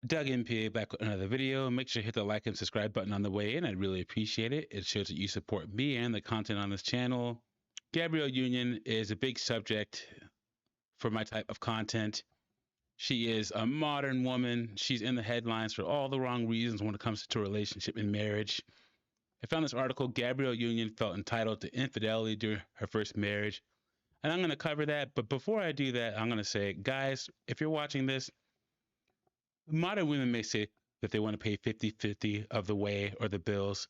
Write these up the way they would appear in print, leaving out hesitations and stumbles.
Doug MPA back with another video. Make sure to hit the like and subscribe button on the way in. I'd really appreciate it. It shows that you support me and the content on this channel. Gabrielle Union is a big subject for my type of content. She is a modern woman. She's in the headlines for all the wrong reasons when it comes to a relationship and marriage. I found this article. Gabrielle Union felt entitled to infidelity during her first marriage. And I'm going to cover that. But before I do that, I'm going to say, guys, if you're watching this, modern women may say that they want to pay 50-50 of the way or the bills.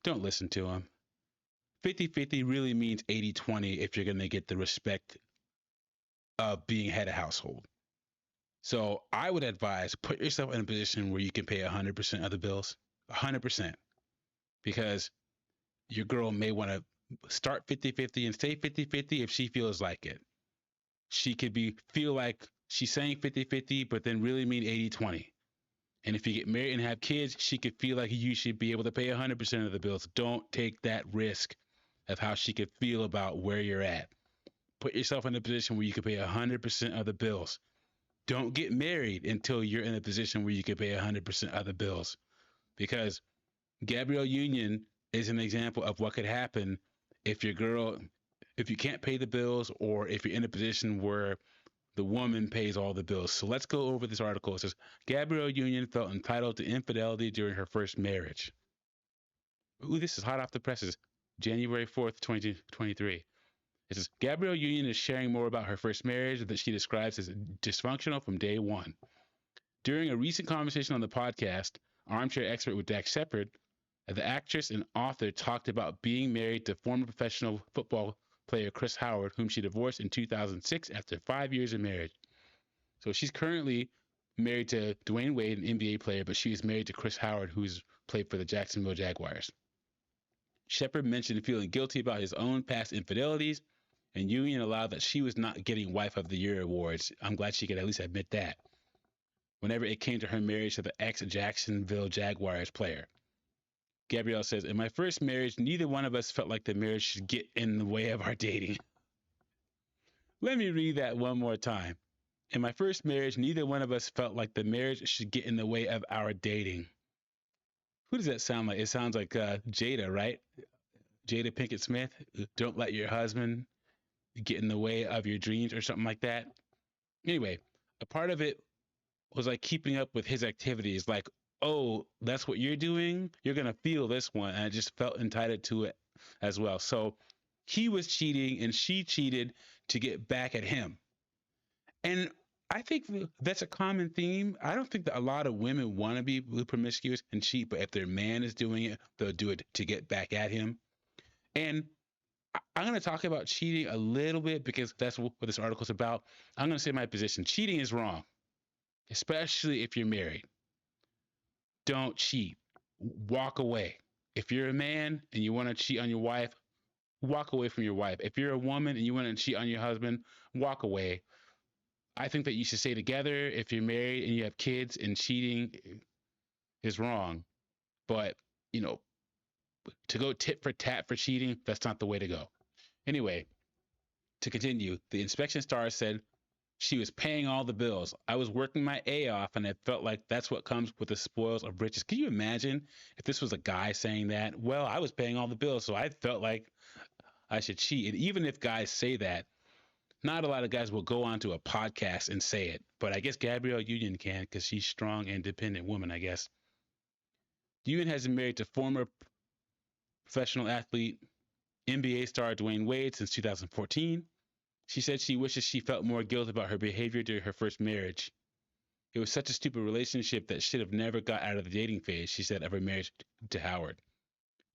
Don't listen to them. 50-50 really means 80-20 if you're going to get the respect of being head of household. So I would advise put yourself in a position where you can pay 100% of the bills, 100%, because your girl may want to start 50-50 and stay 50-50 if she feels like it. She could feel like she's saying 50-50, but then really mean 80-20. And if you get married and have kids, she could feel like you should be able to pay 100% of the bills. Don't take that risk of how she could feel about where you're at. Put yourself in a position where you can pay 100% of the bills. Don't get married until you're in a position where you can pay 100% of the bills. Because Gabrielle Union is an example of what could happen if you can't pay the bills, or if you're in a position where the woman pays all the bills. So let's go over this article. It says, Gabrielle Union felt entitled to infidelity during her first marriage. Ooh, this is hot off the presses. January 4th, 2023. It says, Gabrielle Union is sharing more about her first marriage that she describes as dysfunctional from day one. During a recent conversation on the podcast, Armchair Expert with Dax Shepard, the actress and author talked about being married to former professional football player Chris Howard, whom she divorced in 2006 after 5 years of marriage. So she's currently married to Dwayne Wade, an NBA player, but she is married to Chris Howard, who's played for the Jacksonville Jaguars. Shepard mentioned feeling guilty about his own past infidelities, and Union allowed that she was not getting Wife of the Year awards. I'm glad she could at least admit that. Whenever it came to her marriage to the ex-Jacksonville Jaguars player. Gabrielle says, in my first marriage, neither one of us felt like the marriage should get in the way of our dating. Let me read that one more time. In my first marriage, neither one of us felt like the marriage should get in the way of our dating. Who does that sound like? It sounds like Jada, right? Jada Pinkett Smith. Don't let your husband get in the way of your dreams or something like that. Anyway, a part of it was like keeping up with his activities. Like, oh, that's what you're doing? You're going to feel this one. And I just felt entitled to it as well. So he was cheating and she cheated to get back at him. And I think that's a common theme. I don't think that a lot of women want to be promiscuous and cheat, but if their man is doing it, they'll do it to get back at him. And I'm going to talk about cheating a little bit because that's what this article is about. I'm going to say my position. Cheating is wrong, especially if you're married. Don't cheat. Walk away. If you're a man and you want to cheat on your wife, walk away from your wife. If you're a woman and you want to cheat on your husband, walk away. I think that you should stay together if you're married and you have kids, and cheating is wrong. But, to go tit for tat for cheating, that's not the way to go. Anyway, to continue, the inspection star said she was paying all the bills. I was working my A off, and it felt like that's what comes with the spoils of riches. Can you imagine if this was a guy saying that? Well, I was paying all the bills, so I felt like I should cheat. And even if guys say that, not a lot of guys will go onto a podcast and say it. But I guess Gabrielle Union can, because she's a strong, independent woman, I guess. Union has been married to former professional athlete, NBA star Dwayne Wade since 2014. She said she wishes she felt more guilt about her behavior during her first marriage. It was such a stupid relationship that should have never got out of the dating phase, she said of her marriage to Howard.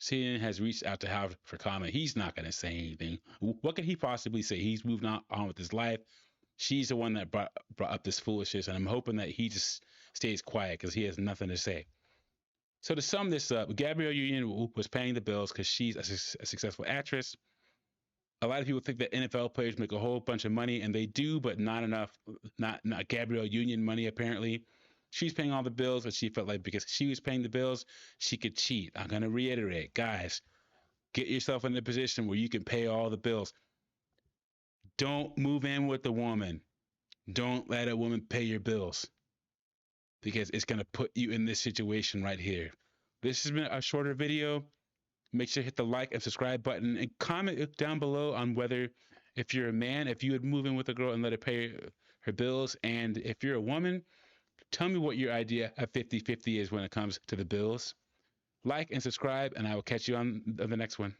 CNN has reached out to Howard for comment. He's not going to say anything. What could he possibly say? He's moved on with his life. She's the one that brought up this foolishness, and I'm hoping that he just stays quiet because he has nothing to say. So to sum this up, Gabrielle Union was paying the bills because she's a successful actress. A lot of people think that NFL players make a whole bunch of money, and they do, but not enough. Not Gabrielle Union money, apparently. She's paying all the bills, and she felt like because she was paying the bills, she could cheat. I'm going to reiterate, guys, get yourself in a position where you can pay all the bills. Don't move in with the woman. Don't let a woman pay your bills. because it's going to put you in this situation right here. This has been a shorter video. Make sure to hit the like and subscribe button and comment down below on whether, if you're a man, if you would move in with a girl and let her pay her bills. And if you're a woman, tell me what your idea of 50-50 is when it comes to the bills. Like and subscribe, and I will catch you on the next one.